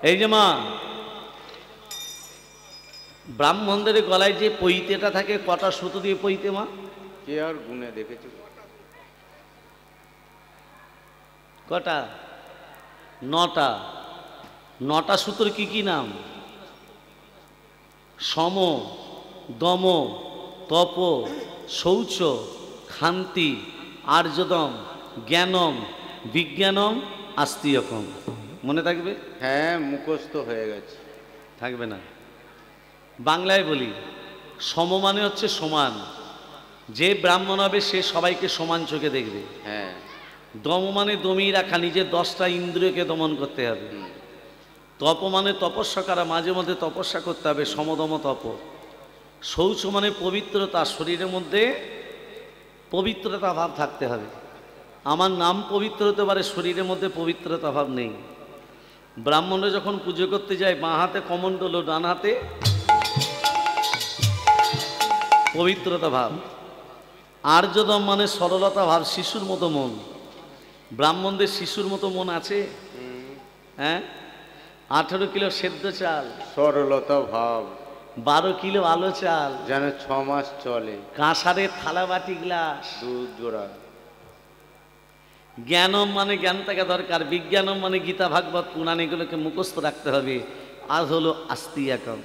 এই যে মা, ব্রাহ্মণদের গলায় যে পৈতেটা থাকে, কটা সুতো দিয়ে পৈতে মা? কে আর গুনে দেখেছি? কটা? 9টা। 9টা সুতোর কি কি নাম? সম, দম, তপ, শৌচ, ক্ষান্তি, আর্যদম, জ্ঞানম, বিজ্ঞানম, আস্তিকম। মনে থাকবে? হ্যাঁ, মুখস্থ হয়ে গেছে। থাকবে না? বাংলায় বলি, সম মানে হচ্ছে সমান। যে ব্রাহ্মণ হবে সে সবাইকে সমান চোখে দেখবে। হ্যাঁ। দম মানে দমিয়ে রাখা, নিজের 10টা ইন্দ্রিয়কে দমন করতে হবে। তপ মানে তপস্যা করা, মাঝে মধ্যে তপস্যা করতে হবে, সমদম তপ। শৌচ মানে পবিত্রতা, শরীরের মধ্যে পবিত্রতা ভাব থাকতে হবে। আমার নাম পবিত্র হতে পারে, শরীরের মধ্যে পবিত্রতা ভাব নেই। ব্রাহ্মণরা যখন পুজো করতে যায়, বাঁ হাতে কমণ্ডল, ডান হাতে পবিত্রতা ভাব। আর্যদম মানে সরলতা ভাব, শিশুর মতো মন। ব্রাহ্মণদের শিশুর মতো মন আছে? হ্যাঁ। 18 কিলো সেদ্ধ চাল, সরলতা ভাব। 12 কিলো আলো চাল, যেন 6 মাস চলে। কাঁসারের থালা বাটি গ্লাস। 2 জোড়া। জ্ঞানম মানে জ্ঞান থাকা দরকার। বিজ্ঞানম মানে গীতা ভাগবত পুরাণ, এগুলোকে মুখস্থ রাখতে হবে। আর হলো আস্তিকম।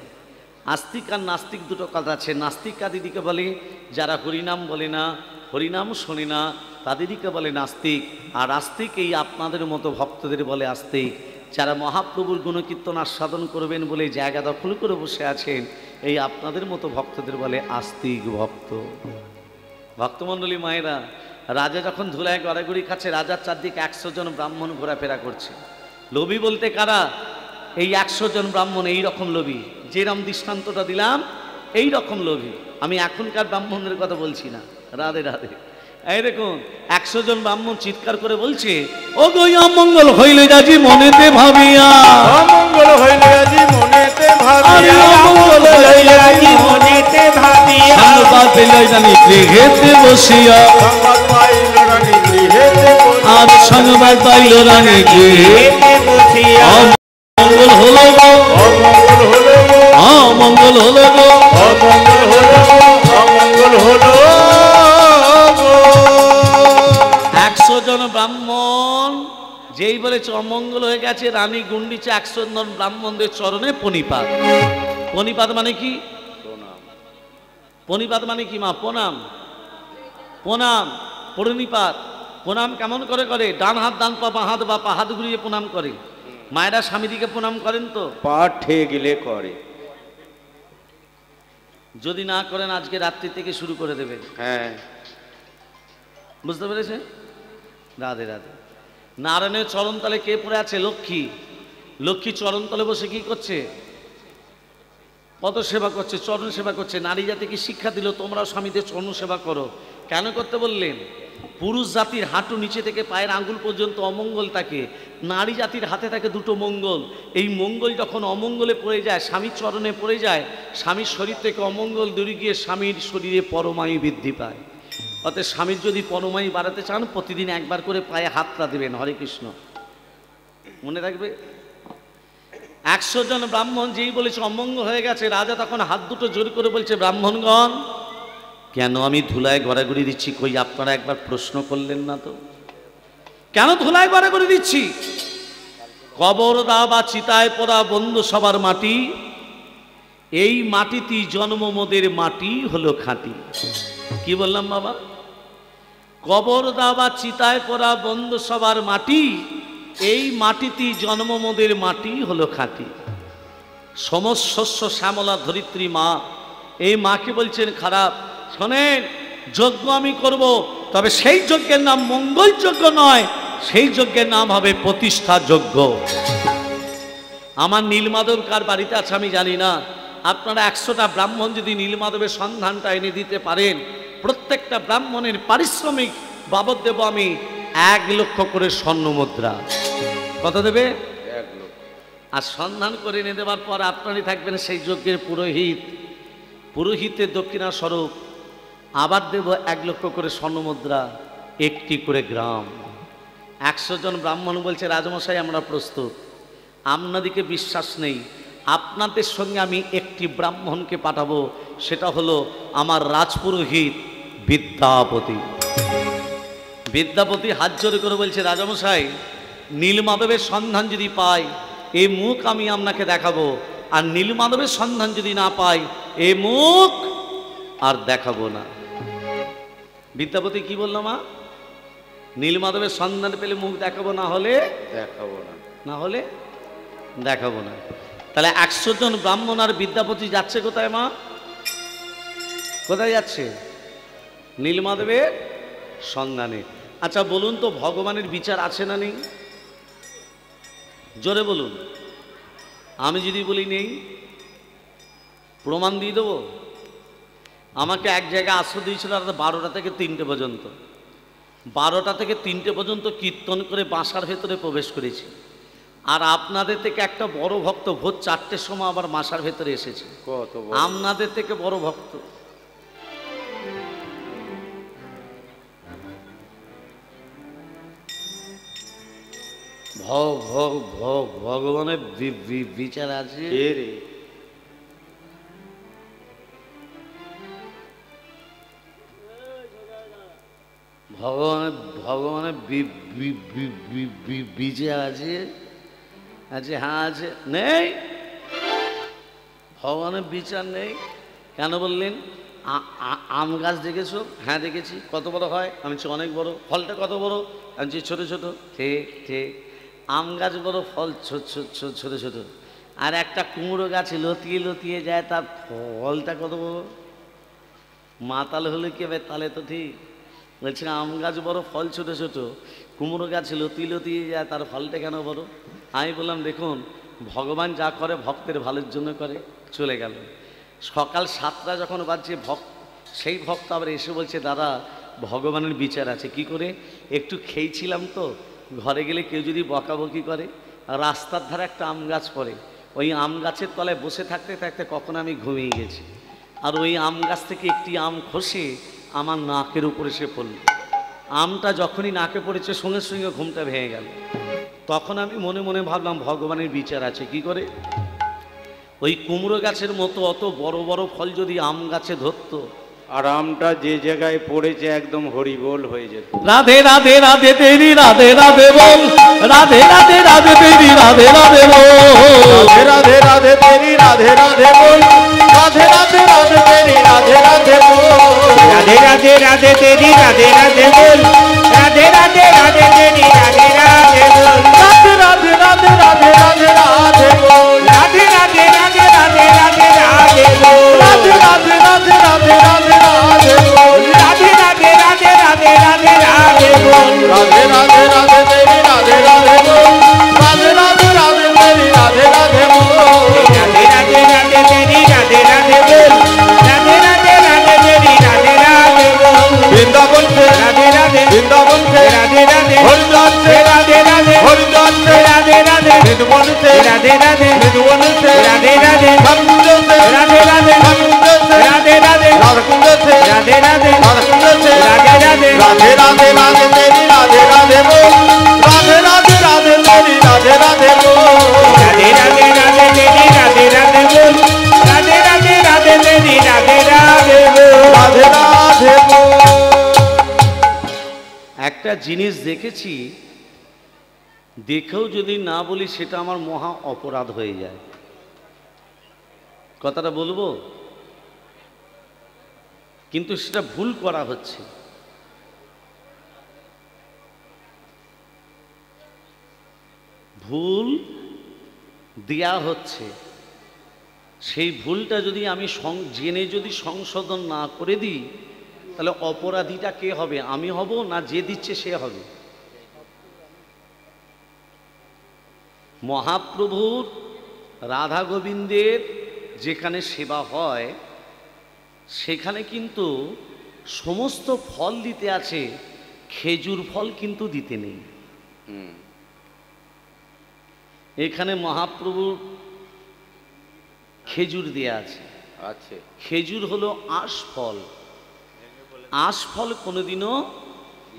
আস্তিক আর নাস্তিক দুটো কথা আছে। নাস্তিক কাদিদিকে বলে যারা হরিনাম বলে না, হরিনাম শোনে না, তাদেরকে বলে নাস্তিক। আর আস্তিক এই আপনাদের মতো ভক্তদের বলে আস্তিক। যারা মহাপ্রভুর গুণকীর্তন আস্বাদন করবেন বলে জায়গা দখল করে বসে আছেন, এই আপনাদের মতো ভক্তদের বলে আস্তিক ভক্ত। ভক্তমণ্ডলী মায়েরা, রাজা যখন ধুলায় গড়াগড়ি খাচ্ছে, রাজার চারদিকে 100 জন ব্রাহ্মণ ঘোরাফেরা করছে। লোভী বলতে কারা? এই 100 জন ব্রাহ্মণ এই রকম লোভী। যেরকম দৃষ্টান্তটা দিলাম এই রকম লোভী। আমি এখনকার ব্রাহ্মণদের কথা বলছি না। রাধে রাধে। এই দেখুন, 100 জন ব্রাহ্মণ চিৎকার করে বলছে, ও গো অমঙ্গল হইলে আজি মনেতে ভাবিয়া, অমঙ্গল হইলে আজি মনেতে ভাবিয়া, অমঙ্গল হইলে আজি মনেতে ভাবিয়া, সংবাদ পেল জানি গৃহেতে বসিয়া, সংবাদ পাইল রানী গৃহেতে বসিয়া, আর সংবাদ পাইল রানী গৃহেতে বসিয়া, অমঙ্গল হলো গো, অমঙ্গল হলো, অমঙ্গল হলো গো, অমঙ্গল হলো, অমঙ্গল হলো। 100 জন ব্রাহ্মণ যেই বলেছে অমঙ্গল হয়ে গেছে, রানী গুন্ডিচা 100 জন ব্রাহ্মণদের চরণে প্রণিপাত। প্রণিপাত মানে কি? প্রণিপাত মানে কি মা? প্রণাম। প্রণাম, প্রণিপাত। প্রণাম কেমন করে করে? ডান হাত ডান পা, বাঁ হাত বা পা হাত ঘুরিয়ে প্রণাম করে। মায়েরা স্বামীদিকে প্রণাম করেন তো? পা ঠে গেলে করে। যদি না করেন আজকে রাত্রি থেকে শুরু করে দেবেন। হ্যাঁ, বুঝতে পেরেছেন? রাধে রাধে। নারায়ণের চরণতলে কে পড়ে আছে? লক্ষ্মী। লক্ষ্মী চরণতলে বসে কি করছে? কত সেবা করছে, চরণ সেবা করছে। নারী জাতিকে শিক্ষা দিল, তোমরাও স্বামীদের চরণ সেবা করো। কেন করতে বললেন? পুরুষ জাতির হাঁটু নিচে থেকে পায়ের আঙ্গুল পর্যন্ত অমঙ্গল থাকে, নারী জাতির হাতে থাকে 2টো মঙ্গল। এই মঙ্গল যখন অমঙ্গলে পড়ে যায়, স্বামীর চরণে পড়ে যায়, স্বামীর শরীর থেকে অমঙ্গল দূরে গিয়ে স্বামীর শরীরে পরমায়ু বৃদ্ধি পায়। অতএব স্বামীর যদি পরমায়ু বাড়াতে চান, প্রতিদিন একবার করে পায়ে হাতটা দেবেন। হরে কৃষ্ণ। মনে রাখবে। 100 জন ব্রাহ্মণ যেই বলেছে অমঙ্গল হয়ে গেছে, রাজা তখন হাত দুটো জোর করে বলছে, ব্রাহ্মণগণ, কেন আমি ধুলায় গড়াগড়ি দিচ্ছি? কই আপনারা একবার প্রশ্ন করলেন না তো? কেন ধুলায় গড়াগড়ি দিচ্ছি? কবর দা বা চিতায় পড়া বন্ধু সবার মাটি, এই মাটিতেই জন্ম মোদের মাটি হলো খাঁটি। কি বললাম বাবা? কবর দা বা চিতায় পড়া বন্ধু সবার মাটি, এই মাটিতেই জন্ম মোদের মাটি হলো খাঁটি। সমস্ত শস্য শ্যামলা ধরিত্রী মা, এই মাকে বলছেন খারাপ। শোনেন, যজ্ঞ আমি করব, তবে সেই যজ্ঞের নাম মঙ্গল যজ্ঞ নয়, সেই যজ্ঞের নাম হবে প্রতিষ্ঠা যজ্ঞ। আমার নীলমাধব কার বাড়িতে আছে আমি জানি না। আপনারা 100টা ব্রাহ্মণ যদি নীলমাধবের সন্ধানটা এনে দিতে পারেন, প্রত্যেকটা ব্রাহ্মণের পারিশ্রমিক বাবদ দেব আমি 1 লক্ষ করে স্বর্ণ মুদ্রা। কত দেবে? 1 লক্ষ। আর সন্ধান করে এনে দেওয়ার পর আপনারই থাকবেন সেই যজ্ঞের পুরোহিত। পুরোহিতের দক্ষিণা স্বরূপ আবার দেব 1 লক্ষ করে স্বর্ণ মুদ্রা, 1টি করে গ্রাম। 100 জন ব্রাহ্মণ বলছে, রাজমশাই আমরা প্রস্তুত। আপনাদেরকে বিশ্বাস নেই, আপনাদের সঙ্গে আমি একটি ব্রাহ্মণকে পাঠাবো, সেটা হলো আমার রাজপুরোহিত বিদ্যাপতি। বিদ্যাপতি হাত জোড়ে করে বলছে, রাজামশাই, নীলমাধবের সন্ধান যদি পাই এই মুখ আমি আপনাকে দেখাবো, আর নীলমাধবের সন্ধান যদি না পাই এই মুখ আর দেখাবো না। বিদ্যাপতি কি বললো মা? নীলমাধবের সন্ধান পেলে মুখ দেখাবো, না হলে দেখাবো না, না হলে দেখাবো না। তাহলে 100 জন ব্রাহ্মণ আর বিদ্যাপতি যাচ্ছে কোথায় মা? কোথায় যাচ্ছে? নীলমাধবের সন্ধানে। আচ্ছা বলুন তো, ভগবানের বিচার আছে না নেই? জোরে বলুন। আমি যদি বলি নেই, প্রমাণ দিয়ে দেবো। আমাকে এক জায়গায় আশ্রয় দিয়েছিল রাত 12টা থেকে 3টে পর্যন্ত। 12টা থেকে 3টে পর্যন্ত কীর্তন করে বাসার ভেতরে প্রবেশ করেছি। আর আপনাদের থেকে একটা বড় ভক্ত ভোর 4টের সময় আবার বাসার ভেতরে এসেছে। কত বড়! আপনাদের থেকে বড় ভক্ত। ভগবানের বিচার আছে। ভগবানের বিচার আছে। আছে? হ্যাঁ আছে। নেই? ভগবানের বিচার নেই কেন বললেন? আম গাছ দেখেছো? হ্যাঁ দেখেছি। কত বড় হয়? আমি বলছি অনেক বড়। ফলটা কত বড়? আমি বলছি ছোটো ছোটো। ঠিক ঠিক, আম গাছ বড়, ফল ছোট ছোট। আর একটা কুমড়ো গাছ লতিয়ে লতিয়ে যায়, তার ফলটা কত বড়? মাতাল হলে কি হবে? তাহলে তো ঠিক। বলছে আম গাছ বড়, ফল ছোট ছোট, কুমড়ো গাছ লতিয়ে লতিয়ে যায়, তার ফলটা কেন বড়? আমি বললাম দেখুন, ভগবান যা করে ভক্তের ভালোর জন্য করে। চলে গেল। সকাল 7টা যখন বাজছে, সেই ভক্ত আবার এসে বলছে, দাদা ভগবানের বিচার আছে। কি করে? একটু খেয়েছিলাম তো, ঘরে গেলে কেউ যদি বকাবকি করে, রাস্তার ধারে একটা আম গাছ পড়ে, ওই আম গাছের তলায় বসে থাকতে থাকতে কখন আমি ঘুমিয়ে গেছি, আর ওই আম গাছ থেকে একটি আম খসে আমার নাকের উপরে সে পড়ল। আমটা যখনই নাকে পড়েছে সঙ্গে সঙ্গে ঘুমটা ভেঙে গেল। তখন আমি মনে মনে ভাবলাম ভগবানের বিচার আছে। কি করে? ওই কুমড়ো গাছের মতো অত বড় বড় ফল যদি আম গাছে ধরতো, আর আমটা যে জায়গায় পড়েছে একদম হরিবোল হয়ে যেত। রাধে রাধে রাধে তেরি রাধে রাধে বল, রাধে রাধে রাধে তেরি রাধে রাধে বল, রাধে রাধে রাধে তেরি রাধে রাধে বল, রাধে রাধে রাধে তেরি রাধে রাধে বল, রাধে রাধে রাধে তেরি রাধে রাধে বল, রাধে রাধে রাধে তেরি রাধে রাধে বল, রাধে রাধে রাধে রাধে রাধে রাধে বল, রাধে রাধে রাধে রাধে রাধে রাধে বল, রাধে রাধে রাধে রাধে রাধে রাধে বল, রাধে রাধে রাধে রাধে রাধে রাধে বল, রাধে রাধে রাধে তেরি রাধে রাধে বল, রাধে রাধে রাধে তেরি রাধে রাধে বল, রাধে রাধে রাধে তেরি রাধে রাধে বল, রাধে রাধে রাধে তেরি রাধে রাধে বল, বৃন্দাবন সে রাধে রাধে বৃন্দাবন সে রাধে রাধে হরিদাস সে রাধে রাধে হরিদাস সে রাধে রাধে নির্মল সে রাধে রাধে নির্মল সে রাধে রাধে সৎকুঞ্জ সে রাধে রাধে সৎকুঞ্জ সে রাধে রাধে রাধকুঞ্জ সে রাধে রাধে রাধকুঞ্জ সে রাধে রাধে রাধে রাধে রাধে তেরি রাধে রাধে বল, রাধে রাধে রাধে তেরি রাধে রাধে বল, রাধে রাধে রাধে তেরি রাধে রাধে বল, রাধে রাধে রাধে তেরি রাধে রাধে বল, রাধে রাধে বল। একটা জিনিস দেখেছি, দেখেও যদি না বলি সেটা আমার মহা অপরাধ হয়ে যায়। কথাটা বলবো, কিন্তু সেটা ভুল করা হচ্ছে। ভুল দেয়া হচ্ছে, সেই ভুলটা যদি আমি জেনে যদি সংশোধন না করে দিই, তাহলে অপরাধীটা কে হবে? আমি হব না যে দিচ্ছে সে হবে? মহাপ্রভুর রাধা গোবিন্দের যেখানে সেবা হয় সেখানে কিন্তু সমস্ত ফল দিতে আছে, খেজুর ফল কিন্তু দিতে নেই। এখানে মহাপ্রভুর খেজুর দেয়া আছে। আছে খেজুর হলো আঁশফল। আঁশফল কোনোদিনও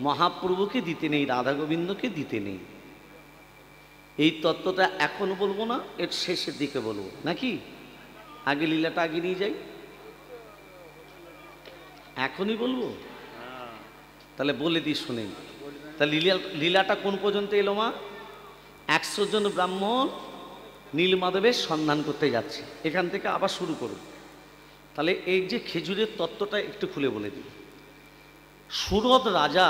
মহাপ্রভুকে দিতে নেই, রাধা গোবিন্দকে দিতে নেই। এই তত্ত্বটা এখন বলবো না, এর শেষের দিকে বলবো নাকি? আগে লীলাটা আগে নিয়ে যাই, এখনই বলবো? তাহলে বলে দিই শুনেন। তাহলে লীলাটা কোন পর্যন্ত এলো মা? 100 জন ব্রাহ্মণ নীলমাধবের সন্ধান করতে যাচ্ছে, এখান থেকে আবার শুরু করুন। তাহলে এই যে খেজুরের তত্ত্বটা একটু খুলে বলে দিই। সুরদ রাজা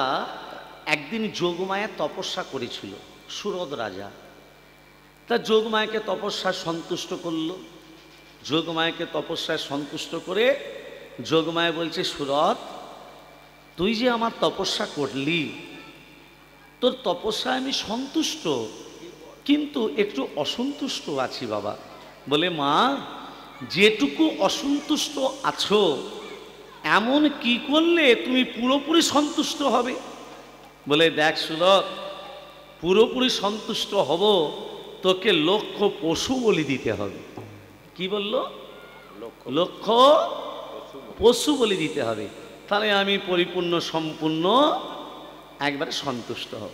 একদিন যোগমায়া তপস্যা করেছিল। সুরদ রাজা তা যোগমায়াকে তপস্যা সন্তুষ্ট করল। যোগমায়াকে তপস্যায় সন্তুষ্ট করে যোগমায়া বলছে, সুরদ তুই যে আমার তপস্যা করলি, তোর তপস্যায় আমি সন্তুষ্ট, কিন্তু একটু অসন্তুষ্ট আছি বাবা। বলে, মা যেটুকু অসন্তুষ্ট আছো এমন কি করলে তুমি পুরোপুরি সন্তুষ্ট হবে? বলে, দেখ সুরদ, পুরোপুরি সন্তুষ্ট হব তোকে লক্ষ পশু বলি দিতে হবে। কি বললো? লক্ষ পশু বলি দিতে হবে, তাহলে আমি পরিপূর্ণ সম্পূর্ণ একবারে সন্তুষ্ট হব।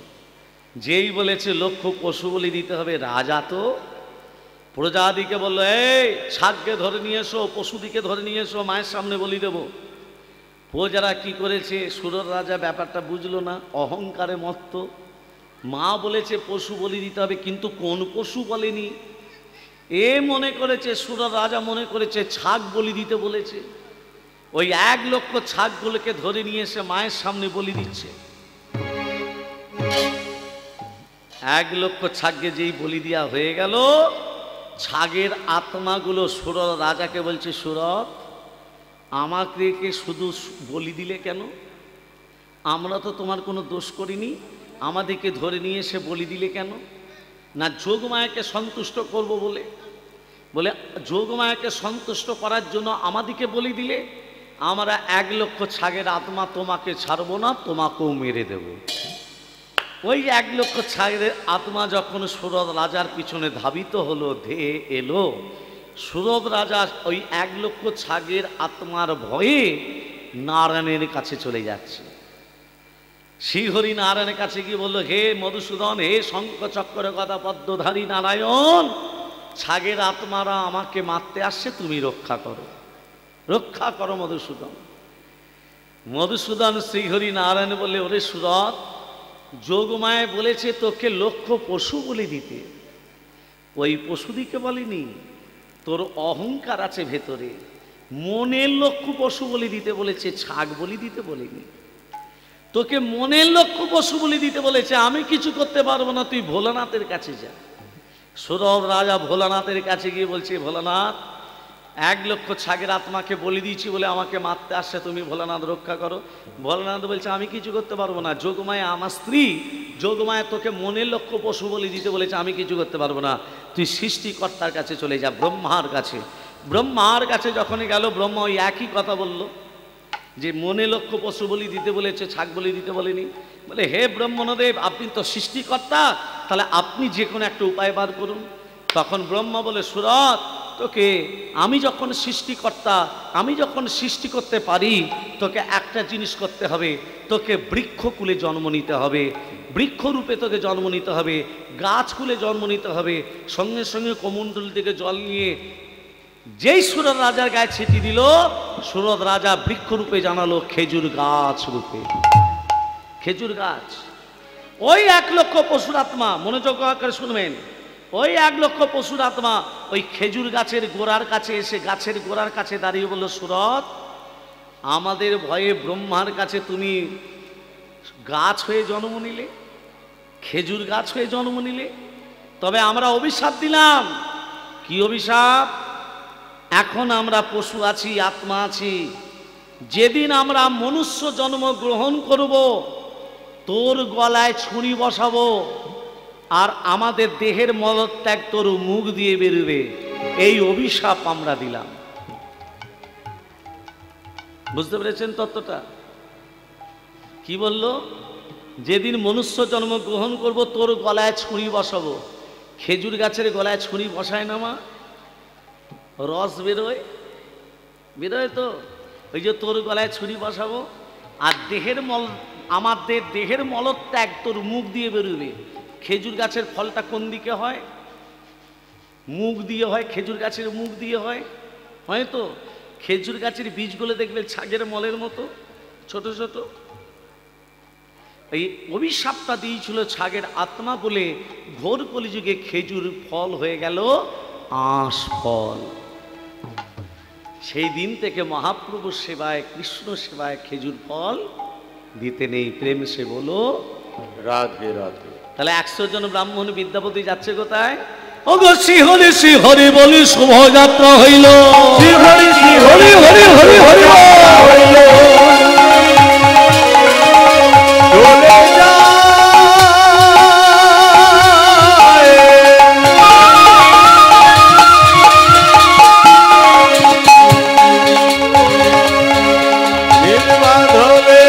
যেই বলেছে লক্ষ পশু বলি দিতে হবে, রাজা তো প্রজাদিকে বললো, এই ছাগকে ধরে নিয়ে এসো, পশুদিকে ধরে নিয়ে এসো, মায়ের সামনে বলি দেব। প্রজারা কি করেছে? সুরদ রাজা ব্যাপারটা বুঝলো না, অহংকারে মত্ত। মা বলেছে পশু বলি দিতে হবে, কিন্তু কোন পশু বলেনি। এ মনে করেছে, সুরদ রাজা মনে করেছে ছাগ বলি দিতে বলেছে। ওই 1 লক্ষ ছাগগুলোকে ধরে নিয়ে এসে মায়ের সামনে বলি দিচ্ছে। 1 লক্ষ ছাগকে যেই বলি দেওয়া হয়ে গেল, ছাগের আত্মাগুলো সুরদ রাজাকে বলছে, সুরদ আমাকে শুধু বলি দিলে কেন? আমরা তো তোমার কোনো দোষ করিনি, আমাদেরকে ধরে নিয়ে এসে বলি দিলে কেন? না যোগমায়াকে সন্তুষ্ট করব বলে। বলে, যোগমায়াকে সন্তুষ্ট করার জন্য আমাদেরকে বলি দিলে? আমরা 1 লক্ষ ছাগের আত্মা তোমাকে ছাড়বো না, তোমাকেও মেরে দেব। ওই 1 লক্ষ ছাগের আত্মা যখন সুরদ রাজার পিছনে ধাবিত হলো, ধেয়ে এলো, সুরদ রাজা ওই 1 লক্ষ ছাগের আত্মার ভয়ে নারায়ণের কাছে চলে যাচ্ছে। শ্রীহরি নারায়ণের কাছে গিয়ে বললো, হে মধুসূদন, হে শঙ্খ চক্র গদা পদ্মধারী নারায়ণ, ছাগের আত্মারা আমাকে মারতে আসছে, তুমি রক্ষা করো, রক্ষা করো মধুসূদন। মধুসূদন শ্রীহরি নারায়ণ বললে, ওরে সুরদ, যোগমায় বলেছে তোকে লক্ষ পশু বলে দিতে, ওই পশুদিকে বলিনি, তোর অহংকার আছে ভেতরে, মনের লক্ষ পশু বলি দিতে বলেছে, ছাগ বলি দিতে বলিনি। তোকে মনের লক্ষ পশু বলি দিতে বলেছে, আমি কিছু করতে পারবো না, তুই ভোলানাথের কাছে যা। সুরদ রাজা ভোলানাথের কাছে গিয়ে বলছে, ভোলানাথ 1 লক্ষ ছাগের আত্মাকে বলি দিয়েছি বলে আমাকে মারতে আসছে, তুমি ভোলানাথ রক্ষা করো। ভোলানাথ বলছে, আমি কিছু করতে পারবো না, যোগমায়া আমার স্ত্রী, যোগমায়া তোকে মনের লক্ষ পশু বলি দিতে বলেছে, আমি কিছু করতে পারবো না, তুই সৃষ্টিকর্তার কাছে চলে যা, ব্রহ্মার কাছে। ব্রহ্মার কাছে যখনই গেল, ব্রহ্মা ওই একই কথা বলল, যে মনে লক্ষ পশু বলি দিতে বলেছে, ছাগ বলি দিতে বলেনি। বলে, হে ব্রহ্মণদেব, আপনি তো সৃষ্টিকর্তা, তাহলে আপনি যে কোনো একটা উপায় বার করুন। তখন ব্রহ্মা বলে, সুরদ, তোকে আমি যখন সৃষ্টিকর্তা, আমি যখন সৃষ্টি করতে পারি, তোকে একটা জিনিস করতে হবে, তোকে বৃক্ষকুলে জন্ম নিতে হবে, বৃক্ষরূপে তোকে জন্ম নিতে হবে, গাছকুলে জন্ম নিতে হবে। সঙ্গে সঙ্গে কমণ্ডল থেকে জল নিয়ে যেই সুরদ রাজার গায়ে ছিটি দিল, সুরদ রাজা বৃক্ষরূপে জানালো খেজুর গাছ রূপে। খেজুর গাছ, ওই 1 লক্ষ পশুর আত্মা, মনোযোগ করে শুনবেন, ওই 1 লক্ষ পশুর আত্মা ওই খেজুর গাছের গোড়ার কাছে এসে, গাছের গোড়ার কাছে দাঁড়িয়ে বলল, সুরদ, আমাদের ভয়ে ব্রহ্মার কাছে তুমি গাছ হয়ে জন্ম নিলে, খেজুর গাছ হয়ে জন্ম নিলে, তবে আমরা অভিশাপ দিলাম। কি অভিশাপ? এখন আমরা পশু আছি, আত্মা আছি, যেদিন আমরা মনুষ্য জন্ম গ্রহণ করব, তোর গলায় ছুরি বসাবো, আর আমাদের দেহের মলত্যাগ তোর মুখ দিয়ে বেরোবে, এই অভিশাপ আমরা দিলাম। বুঝতে পেরেছেন তত্ত্বটা? কি বলল? যেদিন মনুষ্য জন্ম গ্রহণ করব, তোর গলায় ছুরি বসাবো। খেজুর গাছের গলায় ছুরি বসায় না মা? রস বেরোয়, বেরোয় তো, ওই যে তোর গলায় ছুরি বসাবো, আর দেহের আমাদের দেহের মলত্যাগ তোর মুখ দিয়ে বেরোবে। খেজুর গাছের ফলটা কোন দিকে হয়? মুখ দিয়ে হয়, খেজুর গাছের মুখ দিয়ে হয়, হয়তো খেজুর গাছের বীজগুলো দেখবে ছাগের মলের মতো ছোট ছোট। এই অভিশাপটা দিয়েছিল ছাগের আত্মা বলে ঘোর কলিযুগে খেজুর ফল হয়ে গেল আঁশ ফল। সেই দিন থেকে মহাপ্রভুর সেবায়, কৃষ্ণ সেবায় খেজুর ফল দিতে নেই। প্রেম সে বলো রাধে রাধে। তাহলে 100 জন ব্রাহ্মণ বিদ্যাপতি যাচ্ছে কোথায়? ওগো শ্রীহরি শ্রীহরি বলি শুভযাত্রা হইল, শ্রীহরি শ্রীহরি হরি হরি হরি হইল, চলে যায় নীলমাধবে।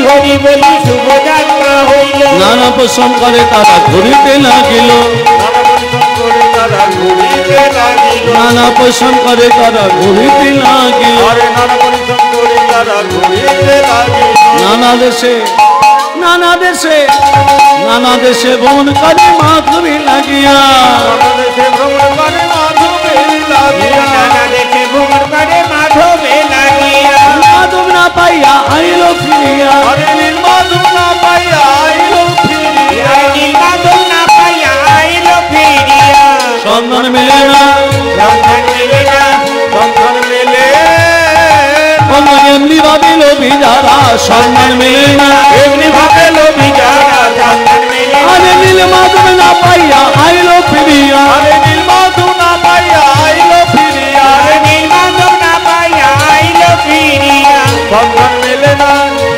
হরি বলি শুভযাত্রা হইল, নানা পোষণ করে তারা ঘুরিতে লাগিল, নানা পোষণ করে তারা ঘুরিতে লাগিল, নানা দেশে নানা দেশে নানা দেশে ভ্রমণ করে মাধবী লাগিয়া, নানা দেশে ভ্রমণ করে মাধবে লাগিয়া, মাধব না পাইয়া আইল ফিরিয়া, মাধব না পাইয়া আইল ফিরিয়া, মাধব না পাইয়া আইল ফিরিয়া, সন্ধান মেলে না, সন্ধান মেলে না, সন্ধান মেলে এমনি ভাবিল বিজারা, সন্ধান মেলে না, এমনি ভাবে লোভী যারা, সন্ধান মেলে না, আরে নীল মাধব না পাইয়া আইল ফিরিয়া, আরে নীলমাধব না পাইয়া আইল ফিরিয়া, মাধব না পাইয়া আইল ফিরিয়া, সন্ধান মেলে না,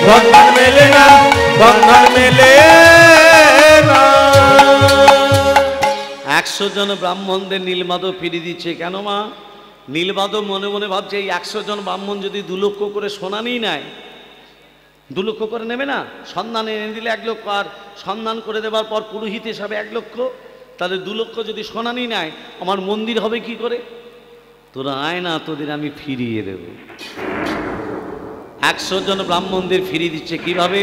সন্ধান মেলে না, সন্ধান মেলে না। 100 জন ব্রাহ্মণদের নীলমাধব ফিরিয়ে দিচ্ছে কেন মা? নীলমাধব মনে মনে ভাবছে এই 100 জন ব্রাহ্মণ যদি 2 লক্ষ করে সোনা নিয়ে নেয়, 2 লক্ষ করে নেবে না, সন্ধান এনে দিলে 1 লক্ষ, আর সন্ধান করে দেওয়ার পর পুরোহিত হিসাবে 1 লক্ষ, তাহলে 2 লক্ষ যদি সোনা নিয়ে নেয় আমার মন্দির হবে কি করে? তোরা আয় না, তোদের আমি ফিরিয়ে দেব। 100 জন ব্রাহ্মণদের ফিরিয়ে দিচ্ছে কিভাবে?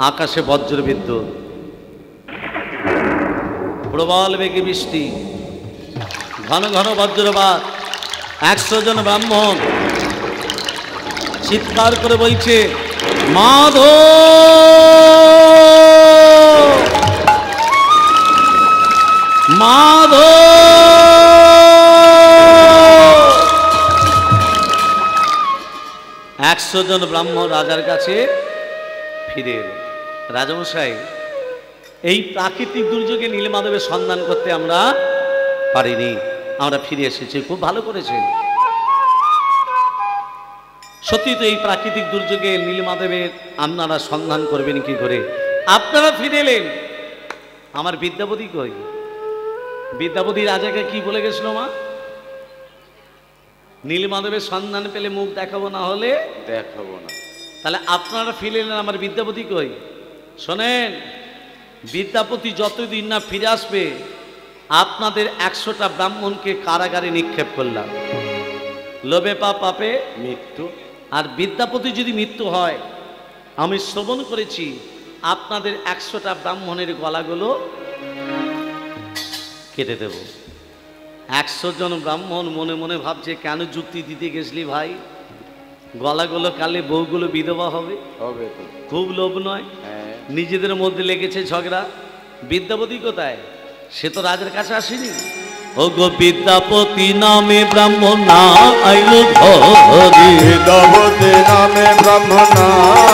আকাশে বজ্রবিদ্যুৎ, প্রবল বেগে বৃষ্টি, ঘন ঘন বজ্রপাত। 100 জন ব্রাহ্মণ চিৎকার করে বলছে মাধব মাধব। 100 জন ব্রাহ্মণ রাজার কাছে ফিরে এলো। রাজামশাই, এই প্রাকৃতিক দুর্যোগে নীলমাধবের সন্ধান করতে আমরা পারিনি, আমরা ফিরে এসেছি, খুব ভালো করেছেন। সত্যি তো এই প্রাকৃতিক দুর্যোগে নীলমাধবের আপনারা সন্ধান করবেন কি করে? আপনারা ফিরে এলেন, আমার বিদ্যাপতি কই? বিদ্যাপতি রাজাকে কি বলে গেছিল মা? নীলমাধবের সন্ধান পেলে মুখ দেখাবো, না হলে দেখাবো না। তাহলে আপনারা ফিরে এলেন, আমার বিদ্যাপতি কই? শোনেন, বিদ্যাপতি যতদিন না ফিরে আসবে আপনাদের 100টা ব্রাহ্মণকে কারাগারে নিক্ষেপ করলাম, লোভে পাপে মৃত্যু। আর বিদ্যাপতি যদি মৃত্যু হয়, আমি শ্রবণ করেছি আপনাদের 100টা ব্রাহ্মণের গলাগুলো কেটে দেব। 100 জন ব্রাহ্মণ মনে মনে ভাবছে কেন যুক্তি দিতে গেছলি ভাই, গলাগুলো কালে বউগুলো বিধবা হবে, হবে তো। খুব লোভ নয়? হ্যাঁ। নিজেদের মধ্যে লেগেছে ঝগড়া। বিদ্যাপতি কোথায়? সে তো রাজের কাছে আসেনি। ও গো বিদ্যাপতি নামে ব্রাহ্মণ না আইলো ঘরে, বিদ্যাপতি নামে ব্রাহ্মণ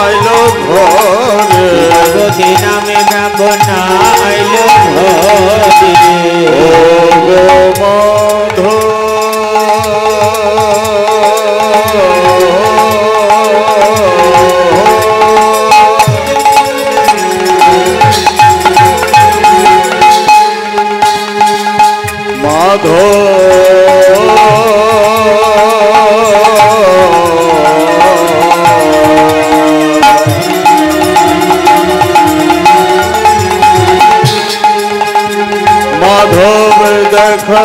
আইলো ঘরে, বিদ্যাপতি নামে ব্রাহ্মণ আইলো ঘরে, ও গো মাধব দেখো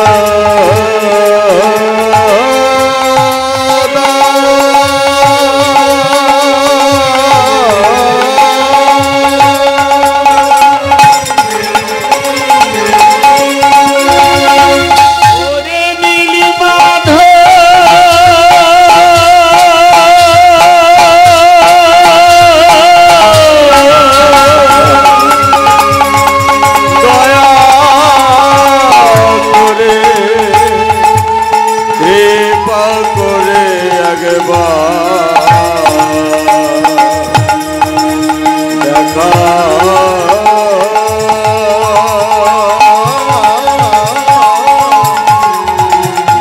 ওরে নীল মাধব দয়া করে কৃপা করে একবার দেখা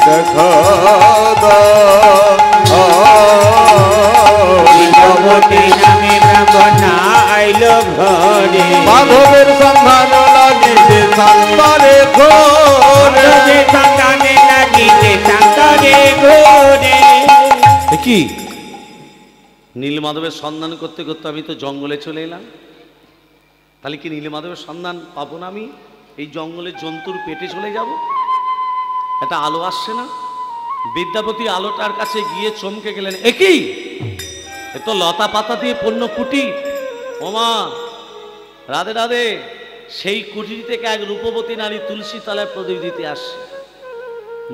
দেখা ভগবতী নামে ব্রাহ্মণ আইল ঘরে মাধবের সন্ধান লাগিতে সন্তানে ঘোরে যে সন্তানে লাগিতে সন্তানে ঘরে কি নীলমাধবের সন্ধান করতে করতে আমি তো জঙ্গলে চলে এলাম, তাহলে কি নীলমাধবের সন্ধান পাবো না? আমি এই জঙ্গলের জন্তুর পেটে চলে যাব? একটা আলো আসছে না? বিদ্যাপতি আলোটার কাছে গিয়ে চমকে গেলেন, একই এ তো লতা পাতা দিয়ে পূর্ণ কুটি। ওমা, রাধে রাধে। সেই কুটির থেকে এক রূপবতী নারী তুলসী তলায় প্রদীপ দিতে আসছে।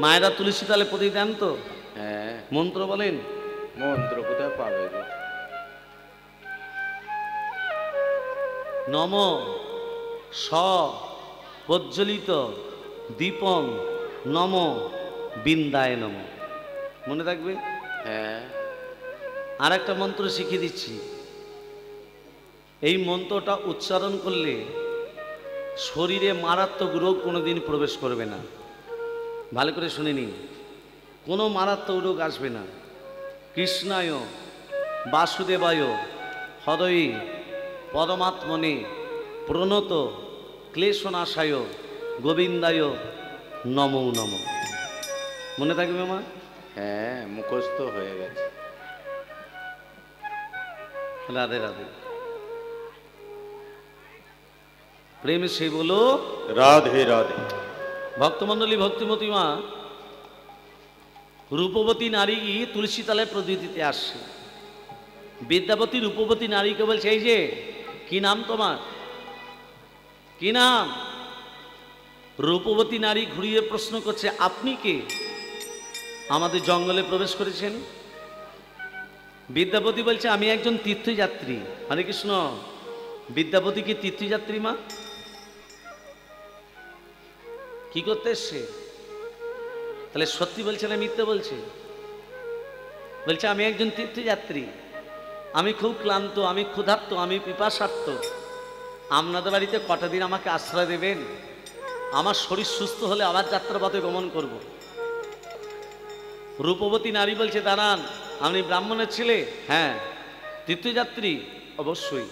মায়েরা তুলসী তলায় প্রদীপ দেন তো? হ্যাঁ, মন্ত্র বলেন। মন্ত্র কোথায় পাবে গো? নম স প্রজ্বলিত দীপং নম বিন্দায় নম। মনে থাকবে? হ্যাঁ, আর একটা মন্ত্র শিখিয়ে দিচ্ছি। এই মন্ত্রটা উচ্চারণ করলে শরীরে মারাত্মক রোগ কোনোদিন প্রবেশ করবে না। ভালো করে শুনে নিন, কোনো মারাত্মক রোগ আসবে না। কৃষ্ণায় বাসুদেবায় হৃদয়ে পরমাত্মনে প্রণত ক্লেশনাশায় গোবিন্দায় নমো নম। মনে থাকবে মা? হ্যাঁ, মুখস্থ হয়ে গেছে। রাধে রাধে। প্রেম সে বলো রাধে রাধে। ভক্তমণ্ডলী, ভক্তিমতী মা রূপবতী নারী তুলসী তলায় প্রদীপ দিতে আসছে। বিদ্যাপতি রূপবতী নারীকে বলছে, এই যে কি নাম তোমার, কি নাম? রূপবতী নারী ঘুরিয়ে প্রশ্ন করছে, আপনি কে? আমাদের জঙ্গলে প্রবেশ করেছেন। বিদ্যাপতি বলছে, আমি একজন তীর্থযাত্রী। হরে কৃষ্ণ। বিদ্যাপতি কি তীর্থযাত্রী মা? কি করতে এসছে? তাহলে সত্যি বলছে না মিথ্যে বলছে? বলছে আমি একজন তীর্থযাত্রী, আমি খুব ক্লান্ত, আমি ক্ষুধার্ত, আমি পিপাসার্ত। আপনাদের বাড়িতে কটা দিন আমাকে আশ্রয় দেবেন? আমার শরীর সুস্থ হলে আবার যাত্রাপথে গমন করব। রূপবতী নারী বলছে, দাঁড়ান, আপনি ব্রাহ্মণের ছেলে? হ্যাঁ। তীর্থযাত্রী? অবশ্যই।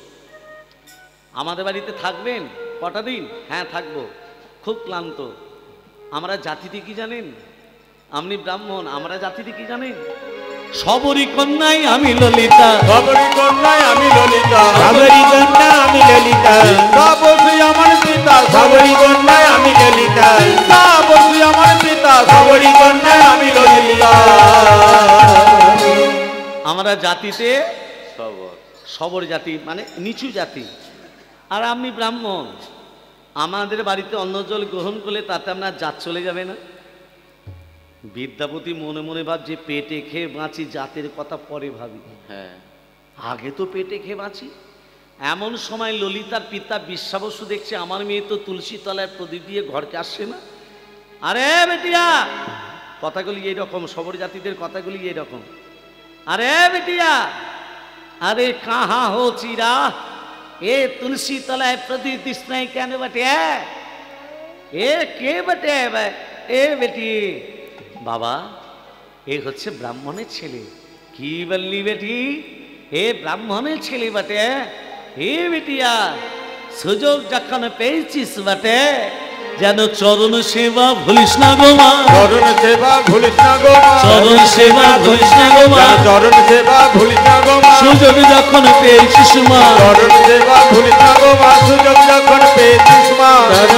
আমাদের বাড়িতে থাকবেন কটা দিন? হ্যাঁ থাকবো। খুব ক্লান্ত। আমরা জাতিতে কি জানেন? আপনি ব্রাহ্মণ, আমরা জাতিতে কি জানেন? সবরী কন্যায় আমি ললিতা, সবরী কন্যায় আমি ললিতা, সবরী কন্যা আমি ললিতা, বসুই আমার পিতা, সবরী কন্যায় আমি ললিতা, বসুই আমার পিতা, সবরী কন্যায় আমি ললিতা। আমরা জাতিতে সবর। সবর জাতি মানে নিচু জাতি, আর আপনি ব্রাহ্মণ। আমাদের বাড়িতে অন্ন জল গ্রহণ করলে তাতে আপনার জাত চলে যাবে না? বিদ্যাপতি মনে মনে ভাবছে, পেটে খেয়ে বাঁচি, জাতের কথা পরে ভাবি, হ্যাঁ, আগে তো পেটে খেয়ে বাঁচি। এমন সময় ললিতার পিতা বিশ্বাবসু দেখছে, আমার মেয়ে তো তুলসী তলায় প্রদীপ দিয়ে ঘরকে আসছে না। আরে বেটিয়া, কথাগুলি এইরকম, সবর জাতিদের কথাগুলি এইরকম। अरे बिटिया, अरे कहाँ हो चीरा? ये तुलसी तलाय प्रदीप दिसने कहने बटे ए के बटे ए बेटी बाबा ए হচ্ছে ব্রাহ্মণের ছেলে। কি বললি বেটি? এ ব্রাহ্মণের ছেলে বটে। এ বিটিয়া, সুযোগ যখন পেয়েছিস বটে, যেন চরণ সেবা ভুলিস না গো মা। চরণ সেবা ভুলিস না গো মা, চরণ সেবা ভুলিস না গো মা। চরণ সেবা ভুলিস না গো মা, সুযোগ যখন পেয়েছিস মা। চরণ সেবা ভুলিস না গো মা, সুযোগ যখন পেয়েছিস মা,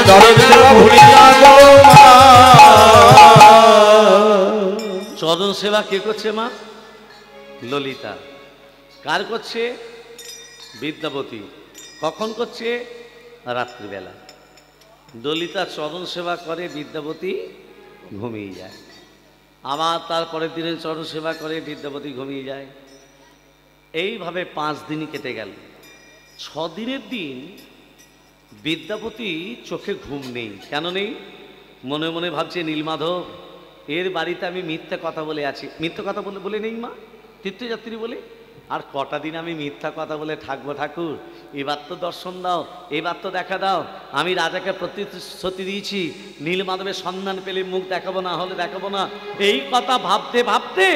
চরণ সেবা ভুলিস না গো মা। সেবা কে করছে মা? ললিতা। কার করছে? বিদ্যাপতি। কখন করছে? রাত্রিবেলা। ললিতা চরণ সেবা করে, বিদ্যাপতি ঘুমিয়ে যায়। আবার তারপরের দিনে চরণ সেবা করে, বিদ্যাপতি ঘুমিয়ে যায়। এইভাবে 5 দিনই কেটে গেল। 6 দিনের দিন বিদ্যাপতি চোখে ঘুম নেই। কেন নেই? মনে মনে ভাবছে নীলমাধব এর বাড়িতে আমি মিথ্যা কথা বলে আছি। মিথ্যা কথা বলে নেই মা, তীর্থযাত্রী বলে। আর কটা দিন আমি মিথ্যা কথা বলে থাকবো ঠাকুর? এবার তো দর্শন দাও, এবার তো দেখা দাও। আমি রাজাকে প্রতিশ্রুতি দিয়েছি নীলমাধবের সন্ধান পেলে মুখ দেখাবো, না হলে দেখাবো না। এই কথা ভাবতে ভাবতে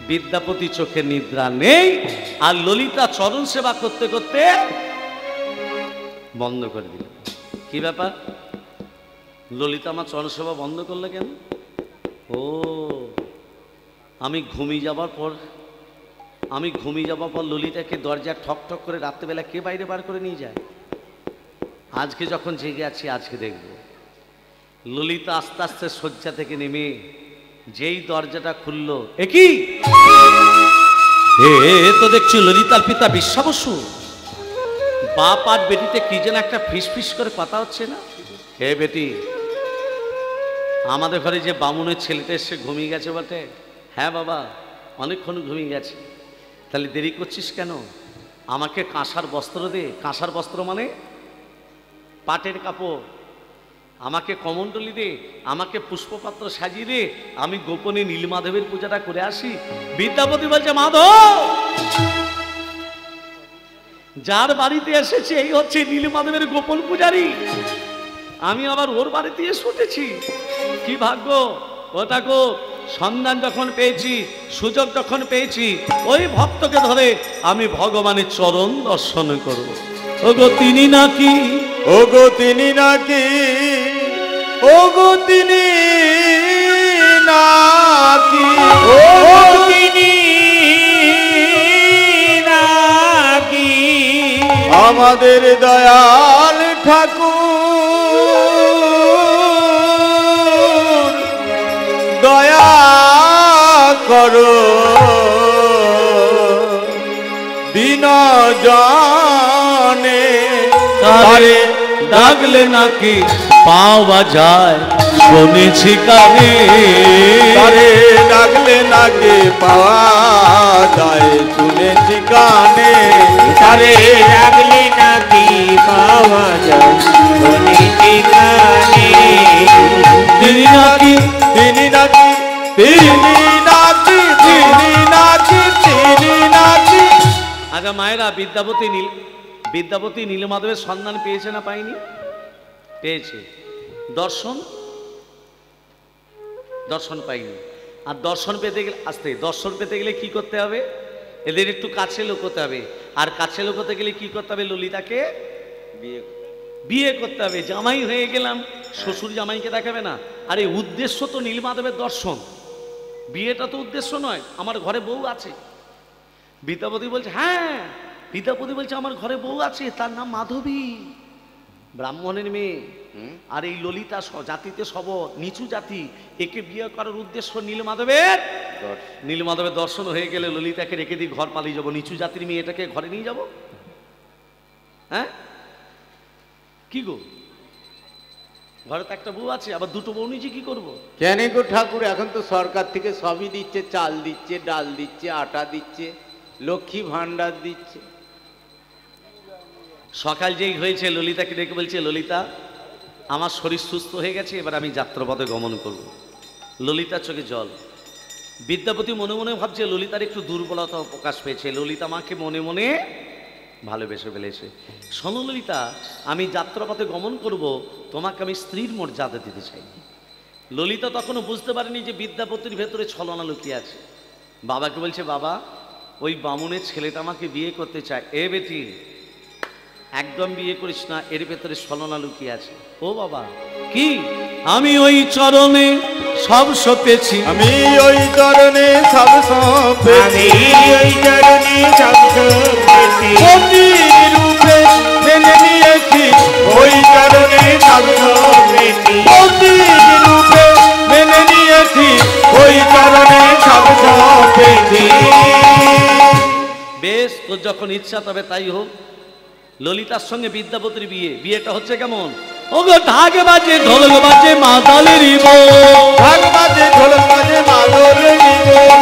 বিদ্যাপতি চোখে নিদ্রা নেই, আর ললিতা চরণ সেবা করতে করতে বন্ধ করে দিল। কি ব্যাপার? ললিতা আমার চরণ সেবা বন্ধ করলে কেন? ও, আমি ঘুমিয়ে যাবার পর ললিতাকে দরজা ঠক ঠক করে রাত্রেবেলা কে বাইরে বার করে নিয়ে যায়? আজকে যখন জেগে আছি, আজকে দেখব। ললিতা আস্তে আস্তে শয্যা থেকে নেমে যেই দরজাটা খুলল, এ কি? এ তো দেখছি ললিতার পিতা বিশ্বাবসু। বাপ আর বেটিতে কি যেন একটা ফিস ফিস করে কথা হচ্ছে না? হে বেটি, আমাদের ঘরে যে বামুনের ছেলেটা এসে ঘুমিয়ে গেছে বটে? হ্যাঁ বাবা, অনেকক্ষণ ঘুমিয়ে গেছে। তাহলে দেরি করছিস কেন? আমাকে কাঁসার বস্ত্র দে। কাঁসার বস্ত্র মানে পাটের কাপড়। আমাকে কমণ্ডলী দে, আমাকে পুষ্পপাত্র সাজিয়ে দে, আমি গোপনে নীলমাধবের পূজাটা করে আসি। বিদ্যাপতি বলছে, মাধব, যার বাড়িতে এসেছে এই হচ্ছে নীলমাধবের গোপন পূজারী। আমি আবার ওর বাড়িতে এসে উঠেছি। কি ভাগ্য! ওটা গো, সন্ধান যখন পেয়েছি, সুযোগ যখন পেয়েছি, ওই ভক্তকে ধরে আমি ভগবানের চরণ দর্শন করব। ওগো তিনি নাকি, ওগো তিনি নাকি, ওগো তিনি নাকি, ওগো তিনি নাকি আমাদের দয়াল ঠাকুর, দয়া করো দিন জানে। তারে ডাকলে নাকি পাওয়া যায় শুনেছি কানে। তারে ডাকলে নাকি পাওয়া যায় শুনেছি কানে। তারে ডাকলে নাকি পাওয়া যায় শুনেছি কানে। তিনি নাকি, তিনি নাকি, তিনি নাকি, তিনি নাকি, তিনি নাকি। আচ্ছা মায়েরা, বিদ্যাপতি নীলমাধবের সন্ধান পেয়েছে না পায়নি? পেয়েছে। দর্শন পাইনি। আর দর্শন পেতে গেলে কি করতে হবে? এদের একটু কাছে লুকোতে হবে। আর কাছে লুকোতে গেলে কি করতে হবে? ললিতাকে বিয়ে করতে হবে। জামাই হয়ে গেলাম, শ্বশুর জামাইকে দেখাবে না। আরে উদ্দেশ্য তো নীলমাধবের দর্শন, বিয়েটা তো উদ্দেশ্য নয়। আমার ঘরে বউ আছে। বিদ্যাপতি বলছে, হ্যাঁ, বিদ্যাপতি বলছে আমার ঘরে বউ আছে, তার নাম মাধবী, ব্রাহ্মণের মেয়ে। আর এই ললিতা জাতিতে সব নিচু জাতি, একে বিয়ে করার উদ্দেশ্য নীলমাধবের দর্শন হয়ে গেলে ললিতাকে রেখে দিয়ে ঘর পালিয়ে যাবো। নিচু জাতির মেয়েটাকে ঘরে নিয়ে যাব? হ্যাঁ, কি গো, ঘরে তো একটা বউ আছে, আবার দুটো বউ নিচে কি করবো? কেন গো ঠাকুর, এখন তো সরকার থেকে সবই দিচ্ছে, চাল দিচ্ছে, ডাল দিচ্ছে, আটা দিচ্ছে, লক্ষ্মী ভান্ডার দিচ্ছে। সকাল যেই হয়েছে ললিতাকে ডেকে বলছে, ললিতা আমার শরীর সুস্থ হয়ে গেছে, এবার আমি যাত্রাপথে গমন করব। ললিতার চোখে জল। বিদ্যাপতি মনে মনে ভাবছে ললিতার একটু দুর্বলতা প্রকাশ পেয়েছে, ললিতা মাকে মনে মনে ভালোবেসে ফেলেছে। শোনো ললিতা, আমি যাত্রাপথে গমন করব, তোমাকে আমি স্ত্রীর মর্যাদা দিতে চাই। ললিতা তখনও বুঝতে পারেনি যে বিদ্যাপতির ভেতরে ছলনা লুকিয়ে আছে। বাবাকে বলছে, বাবা ওই বামুনের ছেলেটা আমাকে বিয়ে করতে চায়। এ বেটি, একদম বিয়ে করিস না, এর ভেতরে ছলনা লুকিয়ে আছে। ও বাবা, কি? আমি ওই চরণে সব সপেছি, আমি ওই চরণে সব সপেছি, আমি ওই চরণে সব সপেছি, পতি রূপে মেনে নিয়েছি, ওই চরণে সব সপেছি, পতি রূপে মেনে নিয়েছি, ওই চরণে তোর যখন ইচ্ছা তবে তাই হোক। ললিতার সঙ্গে বিদ্যাপতির বিয়ে, বিয়েটা হচ্ছে কেমন? ওগো ঢাক বাজে ঢোলক বাজে মাতালের ঢাক বাজে ঢোলক বাজে মাদলের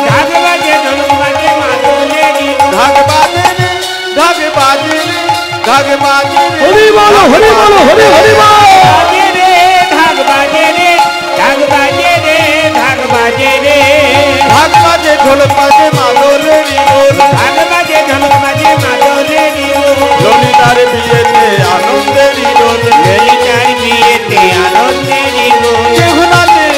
ঢাক বাজে ঢোলক বাজে মাদলের ঢাক বাজে রে ঢাক বাজে রে ঢাক বাজে রে হরি বলো হরি বলো হরি হরি বল। বাজে রে ঢাক বাজে রে ঢাক বাজে রে ঢাক বাজে রে ঢাক বাজে ঢোলক বাজে মাদলের ঢাক বাজে ঢোলক বাজে মাদলের ললিতার বিয়েতে আনন্দের ললিতার বিয়েতে আনন্দের কেহ নাচে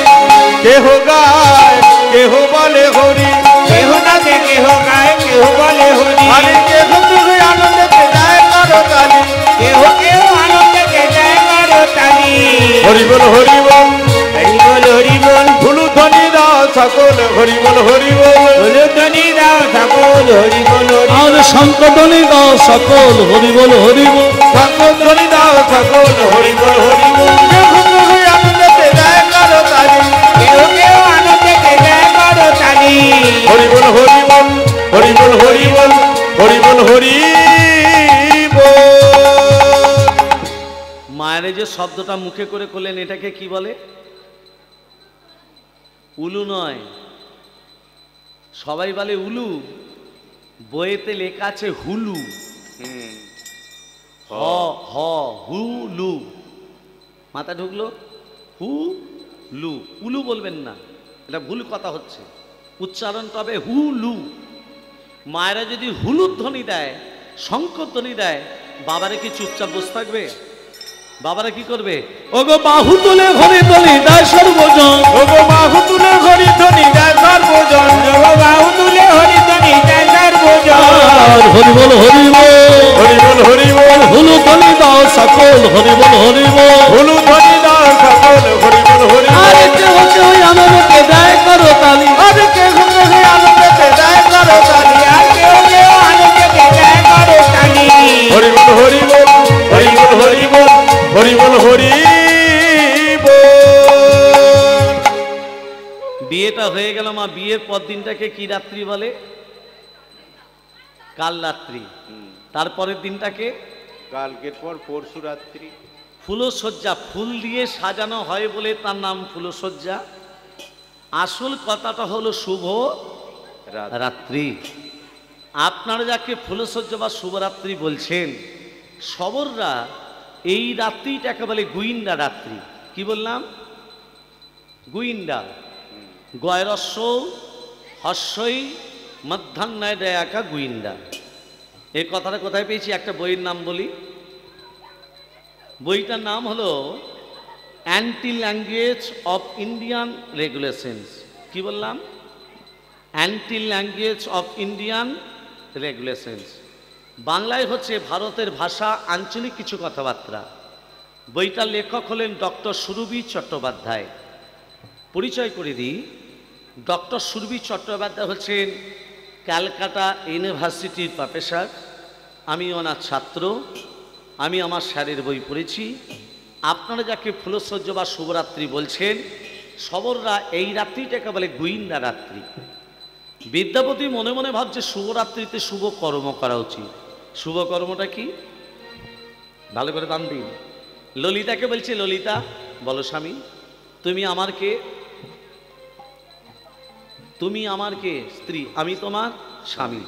কেহ গায় কেহ বলে হরি কেহ নাচে কেহ গায় কেহ বলে হরি আরে কেহ কেহ আনন্দেতে যায় কারো তালি কেহ কেহ আনন্দে যায় করো তালি হরি বল হরি বল হরি বল হরি বল ভুলু ধ্বনি দাও সকল হরি বল হরি বল হলুদনি দাও সকল হরি বল হরি আর সংকটনে দাও সকল হরি বল হরি বল। ধ্বনি দাও সকল হরি বল হরি বল কেহ কেহ আনন্দেতে যায় কারো তালি কেহ কেহ আনন্দে যায় করো তালি হরি বল হরি বল হরি বল হরি বল হরি বল হরি বল। মায়ের যে শব্দটা মুখে করে করলেন এটাকে কি বলে? উলু নয়, সবাই বলে উলু, বইয়েতে লেখা আছে হুলু। হ হ হুলু, মাথা ঢুকলো? হু লু, উলু বলবেন না, এটা ভুল কথা হচ্ছে, উচ্চারণটা হবে হুলু। মায়েরা যদি হুলুর ধ্বনি দেয়, শঙ্কর ধ্বনি দেয়, বাবারা কি চুপচাপ বসে থাকবে? বাবারা কি করবে? ওগো বাহু তুলে ঘরে তোলে দেয় সর্বজন, ওগো বাহু তুলে হরি ধ্বনি যায় সর্বজন বাহু তুলে হরি ধ্বনি যায় সর্বজন হরি বল হরি বল। হরি বল হরি বল হুলু ধ্বনি দাও সকল হরি বল হরি বল। ভুলু ধ্বনি দাও সকল হরি বল হরি বল আরে কেহ কেহ আনন্দকে দেয় করো তালি, আরে কেহ কেহ আনন্দেতে যায় কারো তালি আর কেউ কেউ আনন্দে যায় করো তালি হরি বল হরি বল হরি বল হরি বল হরি বল হরি বল। বিয়েটা হয়ে গেল মা, বিয়ের পর দিনটাকে কি রাত্রি বলে? কাল রাত্রি। তারপরের দিনটাকে কালকের পর পরশু রাত্রি ফুলসজ্জা, ফুল দিয়ে সাজানো হয় বলে তার নাম ফুলসজ্জা। আসল কথাটা হলো শুভ রাত্রি। আপনারা যাকে ফুলসজ্জা বা শুভরাত্রি বলছেন, সবররা এই রাত্রিটাকে বলে গুইন্দা রাত্রি। কি বললাম? গুইন্দা। গয়রস্য হস্যই মধ্যাহ্নায় দেয়াকা গুইন্দা। এই কথাটা কোথায় পেয়েছি? একটা বইয়ের নাম বলি। বইটার নাম হলো anti language of Indian regulations. কি বললাম? Anti language of Indian regulations. বাংলায় হচ্ছে ভারতের ভাষা, আঞ্চলিক কিছু কথাবার্তা। বইটার লেখক হলেন ডক্টর সুরভী চট্টোপাধ্যায়। পরিচয় করে দিই, ডক্টর সুরভী চট্টোপাধ্যায় হচ্ছেন ক্যালকাটা ইউনিভার্সিটির প্রফেসর। আমি ওনার ছাত্র, আমি আমার স্যারের বই পড়েছি। আপনারা যাকে ফুলসজ্জা বা শুভরাত্রি বলছেন, সবররা এই রাত্রিটাকে বলে গুইন্দা রাত্রি। বিদ্যাপতি মনে মনে ভাবছে শুভরাত্রিতে শুভ কর্ম করা উচিত। শুভ কর্মটা কি? ভালো করে দান দিন। ললিতাকে বলছে, ললিতা বলো স্বামী, তুমি আমার কে? তুমি আমার কে? স্ত্রী। আমি তোমার স্বামী।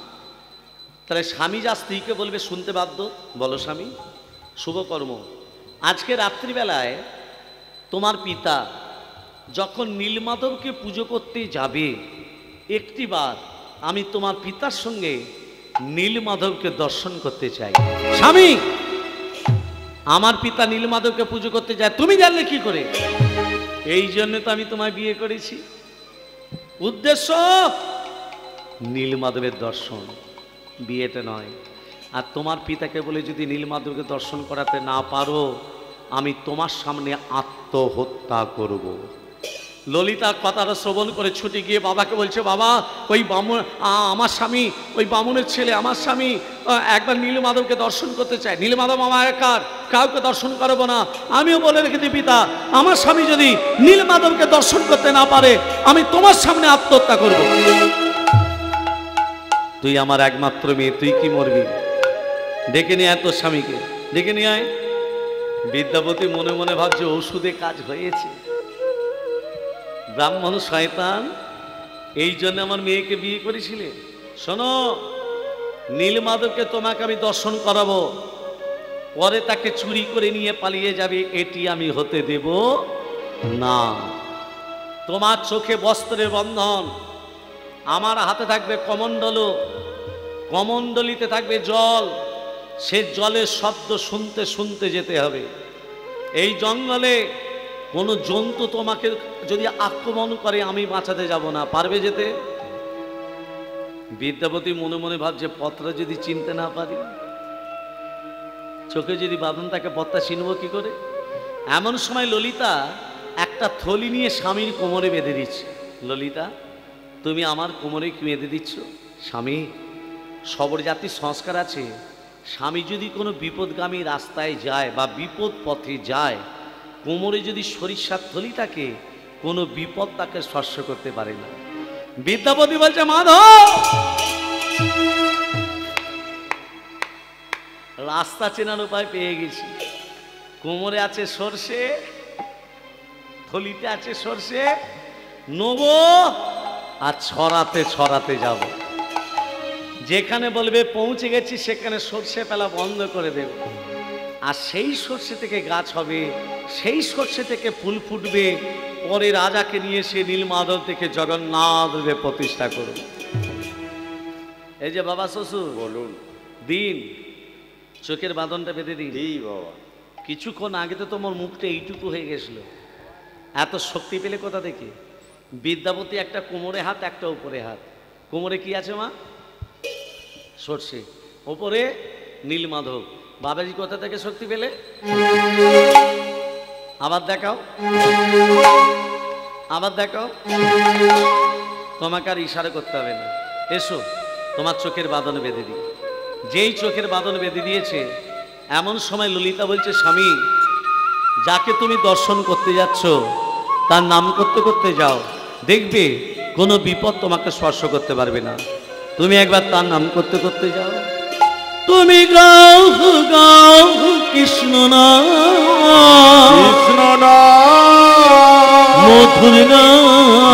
তাহলে স্বামী যা স্ত্রীকে বলবে শুনতে বাধ্য। বলো স্বামী। শুভ কর্ম। আজকে রাত্রিবেলায় তোমার পিতা যখন নীলমাধবকে পুজো করতে যাবে, একটিবার আমি তোমার পিতার সঙ্গে নীলমাধবকে দর্শন করতে চাই। স্বামী, আমার পিতা নীলমাধবকে পুজো করতে যায়, তুমি জানলে কি করে? এই জন্য তো আমি তোমায় বিয়ে করেছি। উদ্দেশ্য নীলমাধবের দর্শন, বিয়েতে নয়। আর তোমার পিতাকে বলে যদি নীলমাধবকে দর্শন করাতে না পারো, আমি তোমার সামনে আত্মহত্যা করব। ললিতা কথাটা শ্রবণ করে ছুটে গিয়ে বাবাকে বলছে, বাবা ওই বামুন আমার স্বামী, ওই বামুনের ছেলে আমার স্বামী একবার নীলমাধবকে দর্শন করতে চায়। নীলমাধব আমার একার, কাউকে দর্শন করবো না। আমিও বলে রেখেছি পিতা, আমার স্বামী যদি নীলমাধবকে দর্শন করতে না পারে, আমি তোমার সামনে আত্মহত্যা করব। তুই আমার একমাত্র মেয়ে, তুই কি মরবি? ডেকে নিয়ে আয় তোর স্বামীকে, ডেকে নিয়ে আয়। বিদ্যাপতি মনে মনে ভাবছে ওষুধে কাজ হয়েছে। ব্রাহ্মণ শয়তান, এই জন্য আমার মেয়েকে বিয়ে করেছিলে? শোনো, নীলমাধবকে তোমাকে আমি দর্শন করাবো, পরে তাকে চুরি করে নিয়ে পালিয়ে যাবে, এটি আমি হতে দেব না। তোমার চোখে বস্ত্রের বন্ধন, আমার হাতে থাকবে কমণ্ডল, কমণ্ডলিতে থাকবে জল, সে জলের শব্দ শুনতে শুনতে যেতে হবে। এই জঙ্গলে কোনো জন্তু তোমাকে যদি আক্রমণ করে আমি বাঁচাতে যাব না, পারবে যেতে? বিদ্যাপতি মনে মনে ভাবছে পথটা যদি চিনতে না পারি, চোখে যদি বাঁধন থাকে পথটা চিনব কি করে? এমন সময় ললিতা একটা থলি নিয়ে স্বামীর কোমরে বেঁধে দিচ্ছে। ললিতা, তুমি আমার কোমরে কি বেঁধে দিচ্ছ? স্বামী, সবর জাতির সংস্কার আছে, স্বামী যদি কোনো বিপদগামী রাস্তায় যায় বা বিপদ পথে যায়, কোমরে যদি সরিষার থলি থাকে, কোনো বিপদ তাকে স্পর্শ করতে পারে না। বিদ্যাপতি বলছে মাধব, রাস্তা চেনার উপায় পেয়ে গেছি। কোমরে আছে সর্ষে, থলিতে আছে সর্ষে, নেবো আর ছড়াতে ছড়াতে যাব। যেখানে বলবে পৌঁছে গেছি সেখানে সর্ষে ফেলা বন্ধ করে দেব, আর সেই সর্ষে থেকে গাছ হবে, সেই সর্ষে থেকে ফুল ফুটবে, পরে রাজাকে নিয়ে সে নীলমাধব থেকে জগন্নাথ রূপে প্রতিষ্ঠা করবে। এই যে বাবা শ্বশুর, বলুন। দিন চোখের বাঁধনটা বেঁধে দিন। এই বাবা, কিছুক্ষণ আগে তো তোমার মুখটা এইটুকু হয়ে গেছিল, এত শক্তি পেলে কোথা থেকে? বিদ্যাপতি একটা কোমরে হাত, একটা উপরে হাত। কোমরে কি আছে মা? সর্ষে, ওপরে নীলমাধব। বাবাজি কোথা থেকে শক্তি পেলে? আবার দেখাও, আবার দেখাও। তোমাকে আর ইশারা করতে হবে না, এসো তোমার চোখের বাঁধন বেঁধে দিই। যেই চোখের বাঁধন বেঁধে দিয়েছে, এমন সময় ললিতা বলছে স্বামী, যাকে তুমি দর্শন করতে যাচ্ছ তার নাম করতে করতে যাও, দেখবে কোনো বিপদ তোমাকে স্পর্শ করতে পারবে না। তুমি একবার তার নাম করতে করতে যাও। তুমি গাও গাও কৃষ্ণ নাম, কৃষ্ণ নাম, মধুর নাম,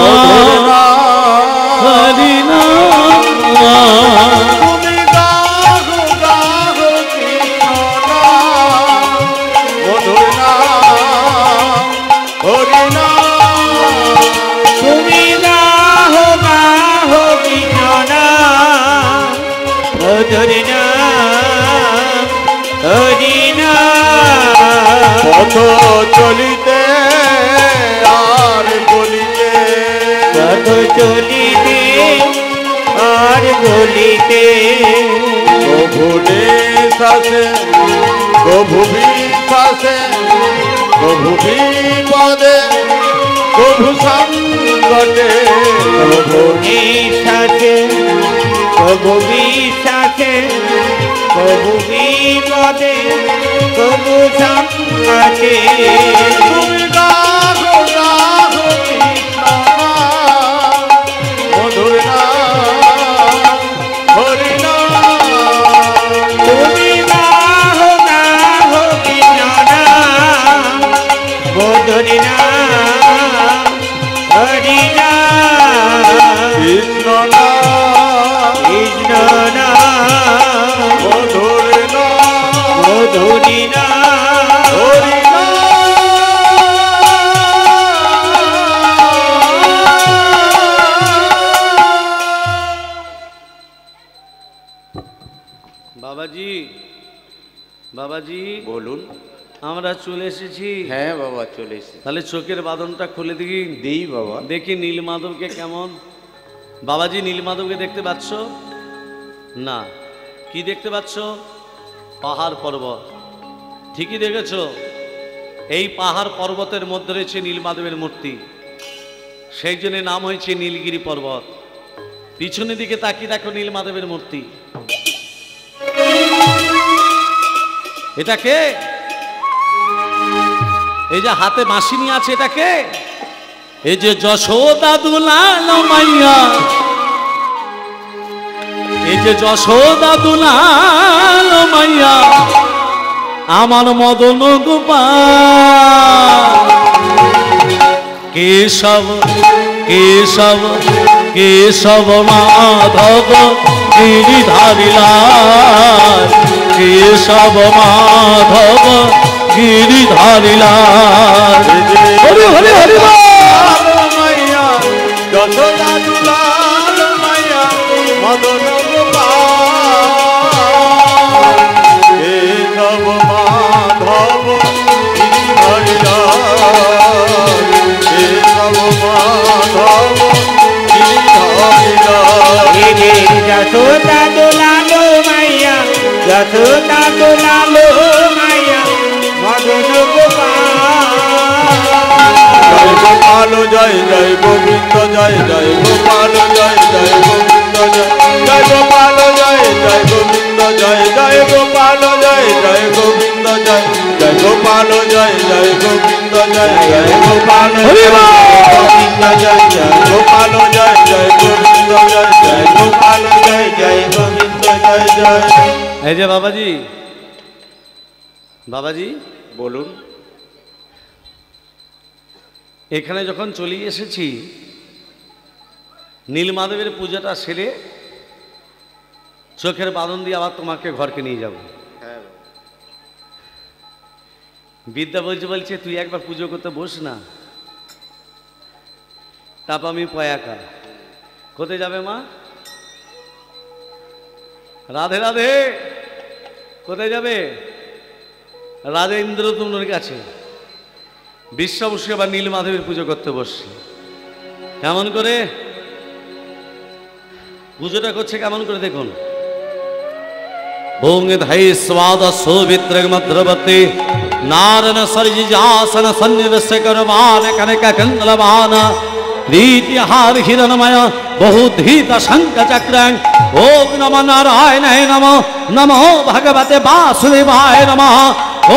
মধুর নাম, হরি নাম। তুমি গাও গাও কৃষ্ণ নাম, মধুর নাম, হরি নাম। তুমি গাহো গাহো কৃষ্ণ নাম, মধুর নাম, হরি নাম। পথ চলিতে আর বলিতে, পথ চলিতে আর বলিতে, প্রভু নিঃশ্বাসে, প্রভু বিশ্বাসে, প্রভু বিপদে, প্রভু সংকটে, প্রভু নিঃশ্বাসে, প্রভু বিশ্বাসে, প্রভু বিপদে, প্রভু সংকটে। তুমি গাহো গাহো কৃষ্ণ নাম, মধুর নাম, হরি নাম। তুমি গাহো গাহো কৃষ্ণ নাম, মধুর নাম, হরি নাম। কৃষ্ণ নাম, কৃষ্ণ নাম, মধুর নাম, মধুরি নাম, হরি নাম। বাবাজি, বাবাজি, বলুন। আমরা চলে এসেছি। হ্যাঁ বাবা, চলে এসেছি। তাহলে চোখের বাঁধনটা খুলে দিই, দেই বাবা। দেখি নীলমাধবকে কেমন। বাবাজি, নীলমাধবকে দেখতে পাচ্ছ না? কি দেখতে পাচ্ছ? পাহাড় পর্বত। ঠিকই দেখেছ, এই পাহাড় পর্বতের মধ্যে রয়েছে নীলমাধবের মূর্তি, সেই জন্য নাম হয়েছে নীলগিরি পর্বত। পিছনের দিকে তাকিয়ে দেখো নীলমাধবের মূর্তি। এটা কে? এই যে হাতে বাঁশি নিয়ে আছে, এটা কে? এই যে যশোদা দুলাল মাইয়া, এই যে যশোদা দুলাল মাইয়া আমার মদন গোপাল, কেশব কেশব কেশব মাধব গিরিধারী লাল, কেশব মাধব গিরিধারী লাল। হরি হরি হরি মাইয়া যশোদা দুলাল মাইয়া মদন গোপাল, কেশব মাধব গিরিধারী লাল, কেশব মাধব গিরিধারী লাল। যশোদা দুলালো মাইয়া, যশোদা দুলালো মাইয়া মদন গোপাল। জয় গোপাল জয় জয় গোবিন্দ জয় জয় গোপাল জয় জয় গোবিন্দ জয় জয় গোপাল জয় জয় গোবিন্দ জয় জয় গোপাল জয় জয় গোবিন্দ জয় জয় গোপাল জয় জয় গোবিন্দ জয় জয় গোপাল গোবিন্দ জয় জয় গোপাল জয় জয় গোবিন্দ জয় জয় গোপাল জয় জয় গোবিন্দ জয় জয়। এই যে বাবাজি, বাবাজি বলুন। এখানে যখন চলে এসেছি নীলমাধবের পূজাটা সেরে চোখের বাঁধন দিয়ে আবার তোমাকে ঘরকে নিয়ে যাব। বিদ্যা বলছে তুই একবার পুজো করতে বস না, তারপর আমি পয়াকা। কোথায় যাবে মা? রাধে রাধে। কোথায় যাবে? রাধে ইন্দ্রতুম্নের কাছে। বিশ্ব বসে আবার নীলমাধবের পুজো করতে বসছে। কেমন করে পুজোটা করছে, কেমন করে দেখুন। ওং ধাই স্বাদ সৌমিত্র মদ্রবতী নারন সরিজাসন সন্নিবেশ করবান কনক কন্দলবান रीतिहार हिरणमय बहुधीत शंख चक्रं ओम नमो नारायणाय नमो नमो भगवते वासुदेवाय नमः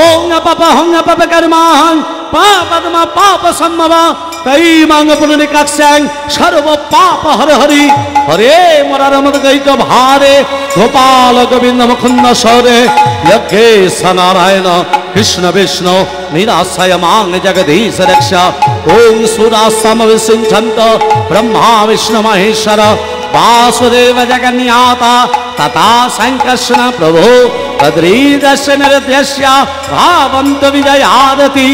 ओम पप हंग पप कर्मां पापदम पाप सम्भव तैमंग पुनरिकाक्षं सर्व पाप हर हरि हरे मरारमद गैक भारे गोपाल गोविंद मुकुंद सौरे यज्ञेश नारायण कृष्ण विष्णु निराशय मांग जगदीश रक्षा ओम सुरासम विसिंचंत ब्रह्मा विष्णु महेश्वर वासुदेव जगन्नाथा तथा संकर्षण प्रभो तद्रीदस्य निर्देश्य भावंत विजयादति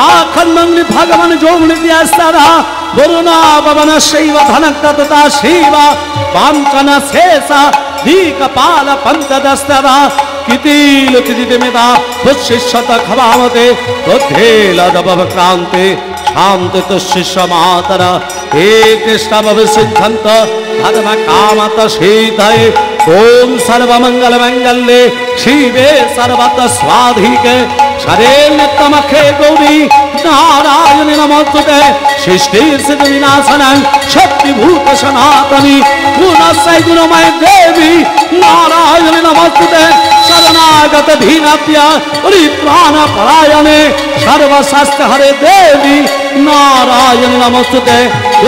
आखंड भगवान जोमनिद्यास्तरा वरुणा पवन शैव धनक्त तथा शिव वांचन शेषा दीकपाल पंचदस्तरा कितिल कितिमिता बुद्धिशत खवामते बुद्धेलदभक्रांते शांति तुष्य मातरा हे कृष्ण भविष्यन्त धर्म कामत शीतये ओम सर्वमंगल मंगल्ये शिवे सर्वत स्वाधिके शरे नित्यमखे गौरी नारायण नमोस्तुते सृष्टि सिद्धि विनाशनं शक्तिभूत सनातनी गुणस्य गुणमय देवी नारायण नमोस्तुते शरणागत धीनात्य परित्राण परायणे सर्वशास्त्र हरे देवी नारायण नमोस्तुते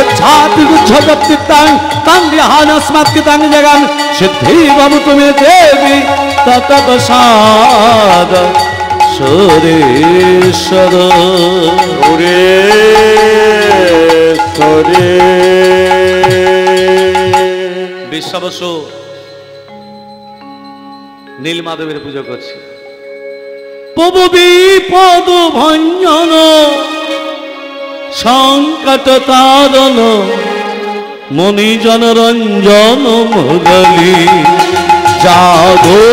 उच्छाति गुच्छगत्तितं तं ध्यानस्मत्कितं जगन् सिद्धि भवतु मे देवी तत्प्रसाद सुरेश्वर সুরেশ্বরে বিশ্বাবসু নীলমাধবের পুজো করছি। প্রভু বিপদ ভঞ্জন সংকট তারণ মণিজন রঞ্জন মুরলী জাগো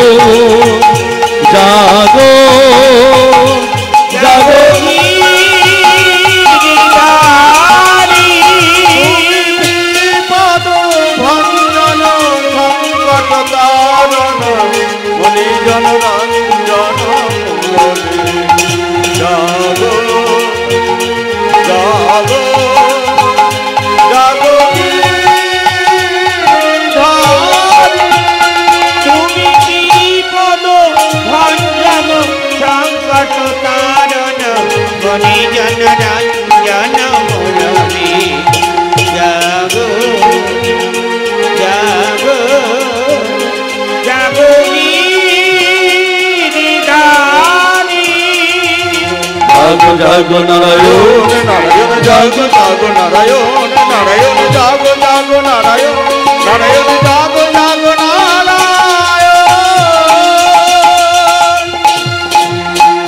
জাগো জাগো পদ ভঞ্জন সংকট তারণ মণিজন রঞ্জন মুরলী জাগো জাগো জাগো তুমি বিপদ ভঞ্জন সংকট তারণ মণিজন রঞ্জন মুরলী জাগো জাগো জাগো জাগো নারায়ণ, নারায়ণ জাগো জাগো নারায়ণ, নারায়ণ জাগো জাগো নারায়ণ, নারায়ণ জাগো জাগো নারায়ণ।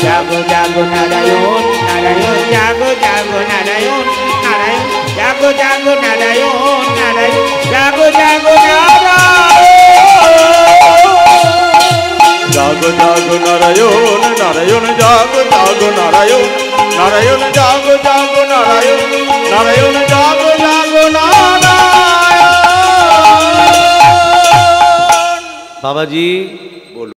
জাগো জাগো নারায়ণ, নারায়ণ জাগো জাগো নারায়ণ, নারায়ণ জাগো জাগো নারায়ণ, নারায়ণ জাগো জাগো নারায়ণ। জাগো জাগো নারায়ণ, নারায়ণ জাগো জাগো নারায়ণ, নারায়ণ জাগো জাগো নারায়ণ, নারায়ণ জাগো জাগো নারায়ণ। বাবাজি